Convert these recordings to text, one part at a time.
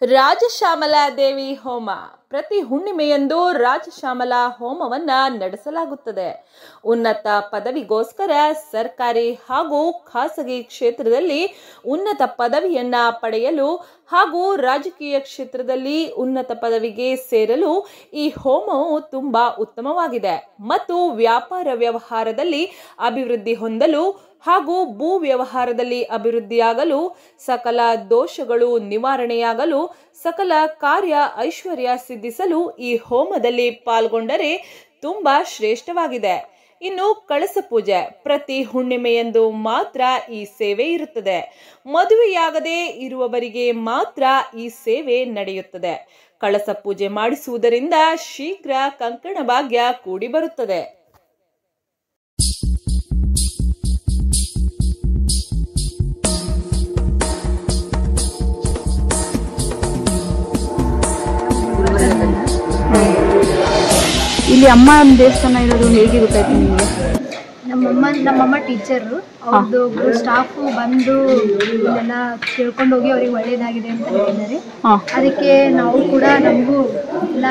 ರಾಜಶ್ಯಾಮಲಾ ದೇವಿ ಹೋಮ ಪ್ರತಿ ಹುಣ್ಣಿಮೆಯಂದು ರಾಜಶ್ಯಾಮಲಾ ಹೋಮವನ್ನ ನಡೆಸಲಾಗುತ್ತದೆ. ಉನ್ನತ ಪದವಿಗೋಸ್ಕರ ಸರ್ಕಾರಿ ಹಾಗೂ ಖಾಸಗಿ ಕ್ಷೇತ್ರದಲ್ಲಿ ಉನ್ನತ ಪದವಿಯನ್ನ ಪಡೆಯಲು ಹಾಗೂ ರಾಜಕೀಯ ಕ್ಷೇತ್ರದಲ್ಲಿ ಉನ್ನತ ಪದವಿಗೆ ಸೇರಲು ಈ ಹೋಮವು ತುಂಬಾ ಉತ್ತಮವಾಗಿದೆ ಮತ್ತು ವ್ಯಾಪಾರ ವ್ಯವಹಾರದಲ್ಲಿ ಅಭಿವೃದ್ಧಿ ಹೊಂದಲು ಹಾಗೂ ಭೂ ವ್ಯವಹಾರದಲ್ಲಿ ಅಭಿವೃದ್ಧಿಯಾಗಲು, ಸಕಲ ದೋಷಗಳು ನಿವಾರಣೆಯಾಗಲು, ಸಕಲ ಕಾರ್ಯ ಐಶ್ವರ್ಯ ಸಿದ್ಧಿಸಲು ಈ ಹೋಮದಲ್ಲಿ ಪಾಲ್ಗೊಂಡರೆ ತುಂಬಾ ಶ್ರೇಷ್ಠವಾಗಿದೆ. ಇನ್ನು ಕಳಸ ಪೂಜೆ ಪ್ರತಿ ಹುಣ್ಣಿಮೆಯಂದು ಮಾತ್ರ ಈ ಸೇವೆ ಇರುತ್ತದೆ. ಮದುವೆಯಾಗದೇ ಇರುವವರಿಗೆ ಮಾತ್ರ ಈ ಸೇವೆ ನಡೆಯುತ್ತದೆ. ಕಳಸ ಪೂಜೆ ಮಾಡಿಸುವುದರಿಂದ ಶೀಘ್ರ ಕಂಕಣ ಭಾಗ್ಯ ಕೂಡಿ ಬರುತ್ತದೆ. ಇಲ್ಲಿ ಅಮ್ಮ ದೇವಸ್ಥಾನ ಇರೋದು ಹೇಗೆ ಗೊತ್ತಾಯ್ತು ನಿಮಗೆ? ನಮ್ಮಮ್ಮ ಟೀಚರು, ಅವ್ರದ್ದು ಒಬ್ರು ಸ್ಟಾಫು ಬಂದು ಇದೆಲ್ಲ ತಿಳ್ಕೊಂಡು ಹೋಗಿ ಅವ್ರಿಗೆ ಒಳ್ಳೇದಾಗಿದೆ ಅಂತ ಹೇಳಿದ್ದಾರೆ. ಅದಕ್ಕೆ ನಾವು ಕೂಡ ನಮಗೂ ಎಲ್ಲ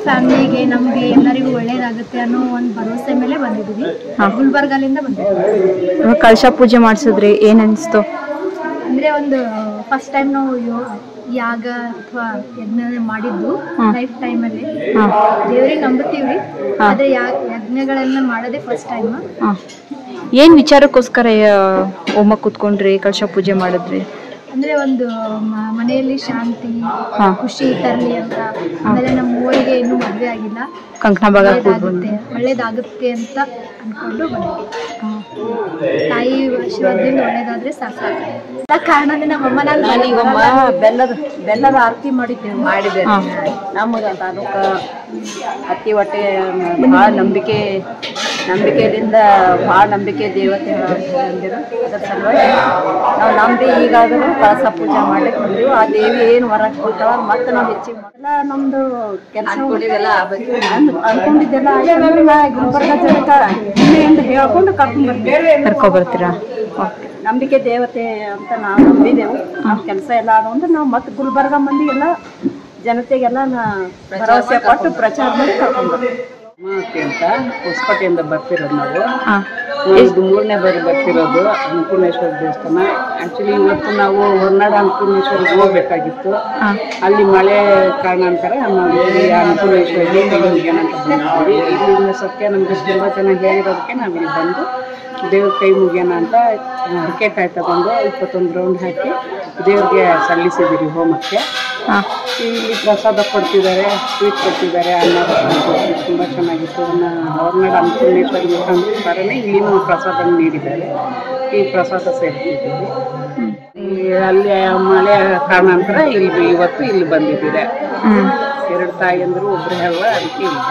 ಫ್ಯಾಮಿಲಿಗೆ ನಮಗೆ ಎಲ್ಲರಿಗೂ ಒಳ್ಳೇದಾಗುತ್ತೆ ಅನ್ನೋ ಒಂದು ಭರವಸೆ ಮೇಲೆ ಬಂದಿದ್ದೀವಿ. ಗುಲ್ಬರ್ಗಲಿಂದ ಬಂದಿದ್ದೀವಿ. ಕಳಶ ಪೂಜೆ ಮಾಡಿಸಿದ್ರಿ, ಏನ್ ಅನಿಸ್ತು? ಅಂದರೆ ಒಂದು ಫಸ್ಟ್ ಟೈಮ್ ನಾವು ಯಾಗ ಅಥವಾ ಯಜ್ಞ ಮಾಡಿದ್ದು ಲೈಫ್ ಟೈಮಲ್ಲಿ. ದೇವ್ರಿಗೆ ನಂಬುತ್ತೀವಿ, ಆದರೆ ಯಜ್ಞಗಳನ್ನ ಮಾಡೋದೇ ಫಸ್ಟ್ ಟೈಮ್. ಏನ್ ವಿಚಾರಕ್ಕೋಸ್ಕರ ಹೋಮ ಕೂತ್ಕೊಂಡ್ರಿ, ಕಳಶ ಪೂಜೆ ಮಾಡಿದ್ರಿ? ಅಂದ್ರೆ ಒಂದು ಮನೆಯಲ್ಲಿ ಶಾಂತಿ ಖುಷಿ ತರಲಿ ಅಂತ. ಆಮೇಲೆ ನಮ್ಮ ಊರಿಗೆ ಇನ್ನೂ ಮದುವೆ ಆಗಿಲ್ಲ, ಕಂಕಣ ಭಾಗ ಒಳ್ಳೇದಾಗುತ್ತೆ ಅಂತ ಅನ್ಕೊಂಡು ಬಂದ್ವಿ. ತಾಯಿ ಆಶೀರ್ವಾದದಿಂದ ಒಳ್ಳೇದಾದ್ರೆ ಸಾಕು. ಕಾರಣನೇ ನಮ್ಮಮ್ಮ ನಾನೀಗೊಮ್ಮ ಬೆಲ್ಲದ ಆರತಿ ಮಾಡಿದ್ದೆ. ನಮಗೆ ತಾಲೂಕು ಅತ್ತಿ ಹೊಟ್ಟೆ ಭಾಳ ನಂಬಿಕೆಯಿಂದ ಭಾಳ ನಂಬಿಕೆ ದೇವತೆ ಅಂದಿರು. ಅದರ ಸಲುವಾಗಿ ನಾವು ನಂಬಿ ಈಗಾದರೂ ಕಳಸ ಪೂಜೆ ಮಾಡಲಿಕ್ಕೆ ಬಂದೆವು. ಆ ದೇವಿ ಏನು ಹೊರಗೆ ಕೊಡ್ತಾವ ಮತ್ತೆ ನಾವು ಹೆಚ್ಚಿಗೆ ಎಲ್ಲ ನಮ್ದು ಕೆಲಸ ಅನ್ಕೊಂಡಿದ್ದೆಲ್ಲ ಗುಲ್ಬರ್ಗ ಜನಕ ಹಿಂದೆ ಹೇಳ್ಕೊಂಡು ಕರ್ಕೊಬರ್ತೀರಾ? ನಂಬಿಕೆ ದೇವತೆ ಅಂತ ನಾವು ನಂಬಿದೆವು. ನಮ್ಮ ಕೆಲಸ ಎಲ್ಲ ಆದ ಅಂದ್ರೆ ನಾವು ಮತ್ತೆ ಗುಲ್ಬರ್ಗ ಮಂದಿ ಎಲ್ಲ ಜನತೆಗೆಲ್ಲ ಭರವಸೆ ಕೊಟ್ಟು ಪ್ರಚಾರ ಮಾಡಿ ಕರ್ಕೊಂಡು ಅಂತ ಹೊಸಕೋಟೆಯಿಂದ ಬರ್ತಿರೋದು. ನಾವು ಇದು 3ನೇ ಬಾರಿ ಬರ್ತಿರೋದು ಅನ್ನಪೂರ್ಣೇಶ್ವರ ದೇವಸ್ಥಾನ. ಆಕ್ಚುಲಿ ಇವತ್ತು ನಾವು ಹೊರನಾಡು ಅನ್ನಪೂರ್ಣೇಶ್ವರಿಗೆ ಹೋಗ್ಬೇಕಾಗಿತ್ತು. ಅಲ್ಲಿ ಮಳೆ ಕಾರಣಾಂತರ ಅನ್ನಪೂರ್ಣೇಶ್ವರಿಗೆ ಮುಗಿಯೋಣ ಅಂತ ಬಂದಿದ್ದೀವಿ. ಇಲ್ಲಿಂದ ಸತ್ಯ ನಮ್ಗೆ ತುಂಬ ಚೆನ್ನಾಗಿ ಹೇಳಿರೋದಕ್ಕೆ ನಾವಿಲ್ಲಿ ಬಂದು ದೇವ್ರ ಕೈ ಮುಗಿಯೋಣ ಅಂತ ಹರಕೆಕಾಯಿ ತಗೊಂಡು 21 ರೌಂಡ್ ಹಾಕಿ ದೇವ್ರಿಗೆ ಸಲ್ಲಿಸಿದ್ದೀರಿ ಹೋಮಕ್ಕೆ. ಇಲ್ಲಿ ಪ್ರಸಾದ ಕೊಡ್ತಿದ್ದಾರೆ, ಸ್ವೀಟ್ ಕೊಡ್ತಿದ್ದಾರೆ, ಅನ್ನ ತುಂಬ ಚೆನ್ನಾಗಿತ್ತು. ಹೊರನಾಡು ಅನ್ನಪೂರ್ಣೇಶ್ವರಿ ಮುಖಾಂತರನೇ ಇಲ್ಲಿನೂ ಪ್ರಸಾದ ನೀಡಿದ್ದಾರೆ. ಈ ಪ್ರಸಾದ ಸೇರ್ತಿದ್ದೀವಿ. ಅಲ್ಲಿ ಮಳೆ ಕಾರಣಾಂತರ ಇವತ್ತು ಇಲ್ಲಿ ಬಂದಿದ್ದೀರಾ. 2 ತಾಯಿಯಂದ್ರು ಒಬ್ಬರೇ ಅಲ್ವಾ, ಅದಕ್ಕೆ ಇಲ್ಲಿ